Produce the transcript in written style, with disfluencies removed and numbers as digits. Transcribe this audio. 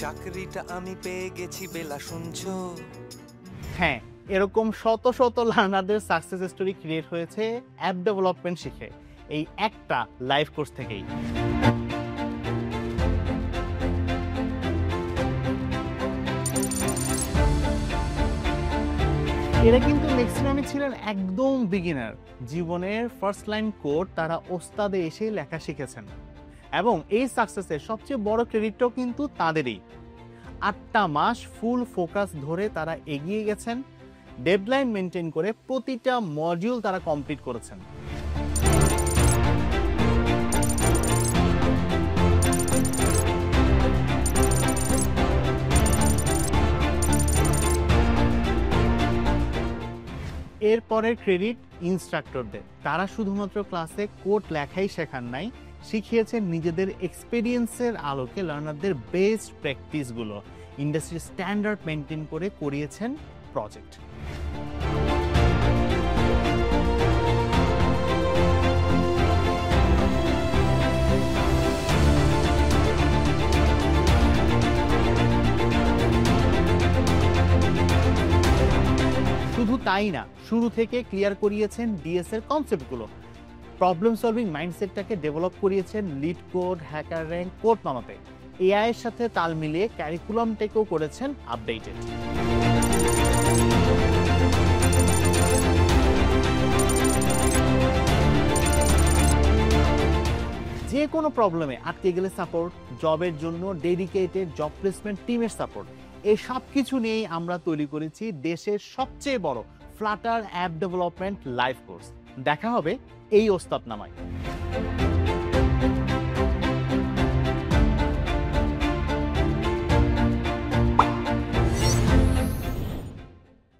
চাকরিটা আমি পেয়ে গেছি বেলা শুনছো? হ্যাঁ, এরকম শত শত লার্নারদের সাকসেস স্টোরি ক্রিয়েট হয়েছে অ্যাপ ডেভেলপমেন্ট শিখে এই একটা লাইভ কোর্স থেকেই। এরা কিন্তু ম্যাক্সিমামই ছিলেন একদম বিগিনার। জীবনের ফার্স্ট লাইন কোড তারা ওস্তাদে এসে লেখা শিখেছেন এবং এই সাকসেসের সবচেয়ে বড় ক্রেডিটটাও কিন্তু তাদেরই। ৮টা মাস ফুল ফোকাস ধরে তারা এগিয়ে গেছেন, ডেডলাইন মেনটেন করে প্রতিটা মডিউল তারা কমপ্লিট করেছেন। এরপরের ক্রেডিট ইনস্ট্রাক্টরদের। তারা শুধুমাত্র ক্লাসে কোড লেখাই শেখান নাই, শিখিয়েছেন নিজেদের এক্সপেরিয়েন্সের আলোকে লার্নারদের বেস্ট প্র্যাকটিসগুলো, ইন্ডাস্ট্রি স্ট্যান্ডার্ড মেনটেন করে করিয়েছেন প্রজেক্ট। শুধু তাই না, শুরু থেকে ক্লিয়ার করিয়েছেন ডিএস এর কনসেপ্টগুলো, প্রবলেম সলভিং মাইন্ডসেটটাকে ডেভেলপ করিয়েছেন LeetCode, HackerRank, code মামাতে। এআই এর সাথে তাল মিলিয়ে ক্যারিকুলামটাকেও করেছেন আপডেটেড। যে কোনো প্রবলেমে আটকে গেলে সাপোর্ট, জবের জন্য ডেডিকেটেড জব প্লেসমেন্ট টিমের সাপোর্ট, এই সব কিছু নিয়েই আমরা তৈরি করেছি দেশের সবচেয়ে বড় Flutter app development live course. দেখা হবে এই ওস্তাদনামায়।